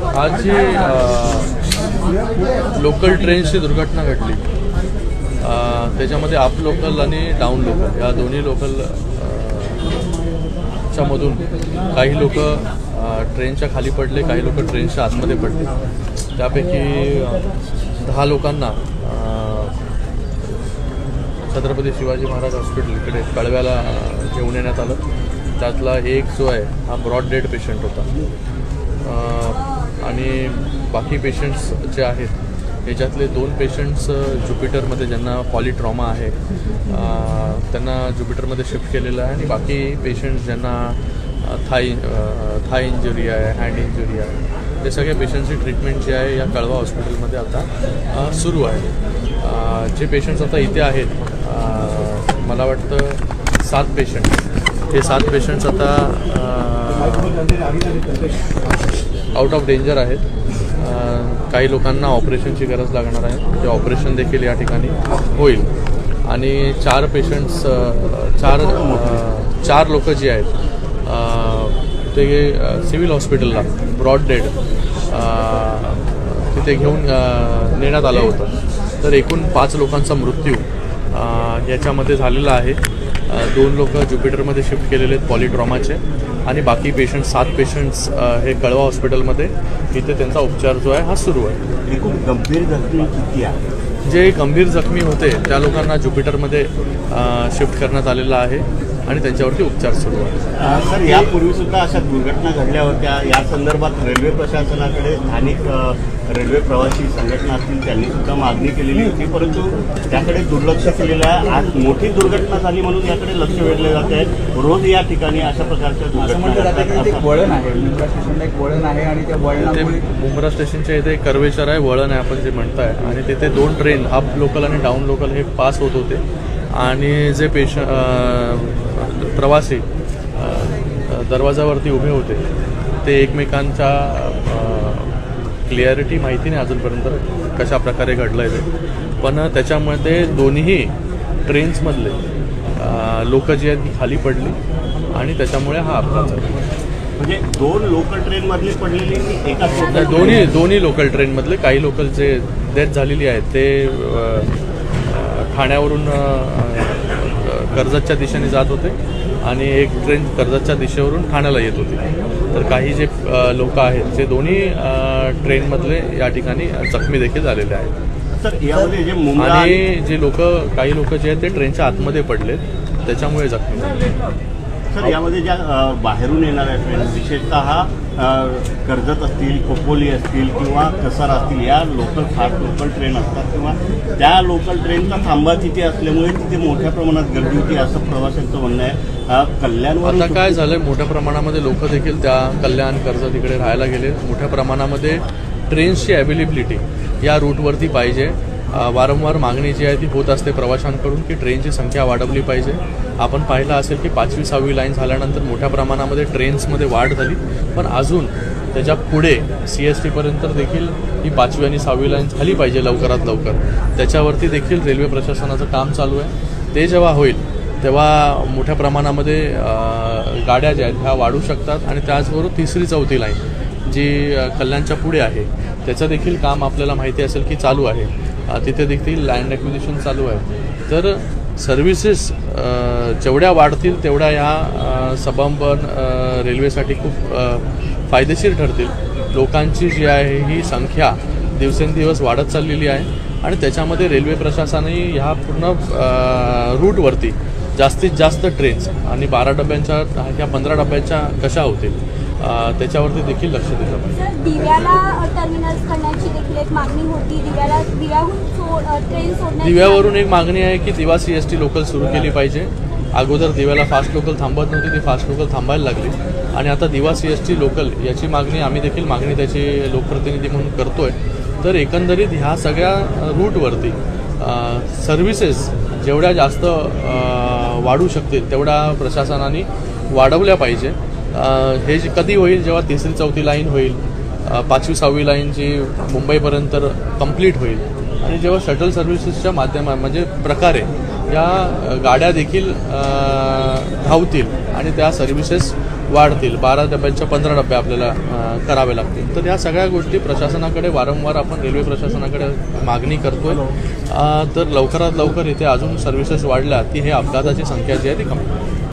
आज जी लोकल ट्रेनची दुर्घटना घडली त्याच्यामध्ये अप लोकल आणि डाऊन लोकल या दोन्ही लोकलच्या मधून काही लोक ट्रेनच्या खाली पडले, काही लोक ट्रेनच्या आतमध्ये पडले। त्यापैकी 10 लोकांना छत्रपती शिवाजी महाराज हॉस्पिटलकडे कळव्याला घेऊन येण्यात आलं। त्यातला एक जो आहे हा ब्रॉड डेड पेशंट होता आणि बाकी पेशंट्स जे आहेत याच्यातले 2 पेशंट्स ज्युपिटरमध्ये ज्यांना पॉलीट्रॉमा आहे त्यांना ज्युपिटरमध्ये शिफ्ट केलेलं आहे आणि बाकी पेशंट्स ज्यांना थाय इंजुरी आहे, हँड इंजुरी आहे, ते सगळ्या पेशंटची ट्रीटमेंट जी आहे या कळवा हॉस्पिटलमध्ये आता सुरू आहे। जे पेशंट्स आता इथे आहेत मला वाटतं 7 पेशंट, हे 7 पेशंट्स आता आउट ऑफ डेंजर आहेत। काही लोकांना ऑपरेशनची गरज लागणार आहे, ते ऑपरेशन देखील या ठिकाणी होईल आणि 4 पेशंट्स 4 लोक जे आहेत ते सिव्हिल हॉस्पिटलला ब्रॉड डेड तिथे घेऊन नेण्यात आलं होतं। तर एकूण 5 लोकांचा मृत्यू याच्यामध्ये झालेला आहे। 2 लोक ज्युपिटरमध्ये शिफ्ट केलेले आहेत पॉलीट्रॉमाचे आणि बाकी पेशंट 7 पेशंट्स हे कळवा हॉस्पिटलमध्ये इथे त्यांचा उपचार जो आहे हा सुरू आहे। एकूण गंभीर जखमी किती आहे? जे गंभीर जखमी होते त्या लोकांना ज्युपिटरमध्ये शिफ्ट करण्यात आलेलं आहे आणि त्यांच्यावरती उपचार सुरू आहे। सर, यापूर्वी सुद्धा अशा दुर्घटना घडल्या होत्या। या संदर्भात रेल्वे प्रशासनाकडे स्थानिक रेल्वे प्रवासी संघटना असतील त्यांनी सुद्धा मागणी केलेली होती, परंतु त्याकडे दुर्लक्ष केलेलं आहे। आज मोठी दुर्घटना झाली म्हणून याकडे लक्ष वेधले जात आहे। रोज या ठिकाणी अशा प्रकारच्या दुर्घटना वळण आहे, मुंब्रा स्टेशनला एक वळण आहे आणि त्या वळणामुळे मुंब्रा स्टेशनच्या इथे कर्वेचर आहे, वळण आहे आपण जे म्हणताय, आणि तिथे 2 ट्रेन अप लोकल आणि डाऊन लोकल हे पास होत होते आणि जे प्रवासी दरवाजावरती उभे होते ते एकमेकांच्या क्लिअरिटी माहिती नाही अजूनपर्यंत कशा प्रकारे घडलं आहे ते, पण त्याच्यामध्ये दोन्ही ट्रेन्समधले लोक जे आहेत ती खाली पडली आणि त्याच्यामुळे हा अपघात झाला। म्हणजे 2 लोकल ट्रेनमधले पडलेली एका दोन्ही लोकल ट्रेनमधले काही लोकल जे डेथ झालेली आहेत ते ठाण्यावरून कर्जतच्या दिशेने जात होते आणि एक ट्रेन कर्जतच्या दिशेवरून ठाण्याला येत होती। तर काही जे लोक आहेत ते दोन्ही ट्रेनमधले या ठिकाणी जखमी देखील झालेले आहेत। सर, यामध्ये जे आणि जे काही लोक जे आहेत ते ट्रेनच्या आतमध्ये पडलेत त्याच्यामुळे जखमी झाले। सर, यामध्ये ज्या बाहेरून येणाऱ्या ट्रेन विशेषतः कर्जत असतील, खोपोली असतील किंवा कसारा असतील, या फास्ट लोकल ट्रेन असतात किंवा त्या लोकल ट्रेनचा थांबा तिथे असल्यामुळे तिथे मोठ्या प्रमाणात गर्दी होती असं प्रवाशांचं म्हणणं आहे। कल्याणवर आता काय झालंय, मोठ्या प्रमाणामध्ये लोक देखील त्या कल्याण कर्जत इकडे राहायला गेले। मोठ्या प्रमाणामध्ये ट्रेन्सची अवेलेबिलिटी या रूटवरती पाहिजे। वारंवार मागणी जी आहे ती होत असते प्रवाशांकडून की ट्रेनची संख्या वाढवली पाहिजे। आपण पाहिलं असेल की 5वी 6वी लाईन झाल्यानंतर मोठ्या प्रमाणामध्ये ट्रेन्समध्ये वाढ झाली, पण अजून त्याच्या पुढे CST पर्यंत देखील ही 5वी आणि 6वी लाईन झाली पाहिजे लवकरात लवकर। त्याच्यावरती देखील रेल्वे प्रशासनाचं काम चालू आहे। ते जेव्हा होईल तेव्हा मोठ्या प्रमाणामध्ये गाड्या ज्या आहेत ह्या वाढू शकतात आणि त्याचबरोबर 3री 4थी लाईन जी कल्याणच्या पुढे आहे त्याचं देखील काम आपल्याला माहिती असेल की चालू आहे। तिथे देखील लँड ॲक्विजिशन चालू आहे। तर सर्व्हिसेस जेवढ्या वाढतील तेवढ्या या सबअर्बन रेल्वेसाठी खूप फायदेशीर ठरतील। लोकांची जी आहे ही संख्या दिवसेंदिवस वाढत चाललेली आहे आणि त्याच्यामध्ये रेल्वे प्रशासनाने ह्या पूर्ण रूटवरती जास्तीत जास्त ट्रेन्स आणि 12 डब्यांच्या ह्या 15 डब्यांच्या कशा होतील त्याच्यावरती देखील लक्ष दिलं पाहिजे। दिव्याला टर्मिनल्स करण्याची देखील एक मागणी होती। दिव्यावरून एक मागणी आहे की दिवा CST लोकल सुरू केली पाहिजे। अगोदर दिव्याला फास्ट लोकल थांबत नव्हती, ती फास्ट लोकल थांबायला लागली आणि आता दिवा CST लोकल याची मागणी आम्ही देखील त्याची लोकप्रतिनिधी म्हणून करतोय। तर एकंदरीत ह्या सगळ्या रूटवरती सर्व्हिसेस जेवढ्या जास्त वाढू शकतील तेवढ्या प्रशासनाने वाढवल्या पाहिजे। हे कधी होईल, जेव्हा 3री 4थी लाईन होईल, 5वी 6वी लाईन जी मुंबईपर्यंत कंप्लीट होईल आणि जेव्हा शटल सर्व्हिसेसच्या माध्यमात म्हणजे प्रकारे या गाड्या देखील धावतील आणि त्या सर्व्हिसेस वाढतील. 12 डब्यांच्या 15 डबे आपल्याला करावे लागतील. तर या सगळ्या गोष्टी प्रशासनाकडे वारंवार आपण रेल्वे प्रशासनाकडे मागणी करतोय. तर लवकरात लवकर इथे अजून सर्व्हिसेस वाढल्या ती हे अपघाताची संख्या जी आहे ती कमी होईल.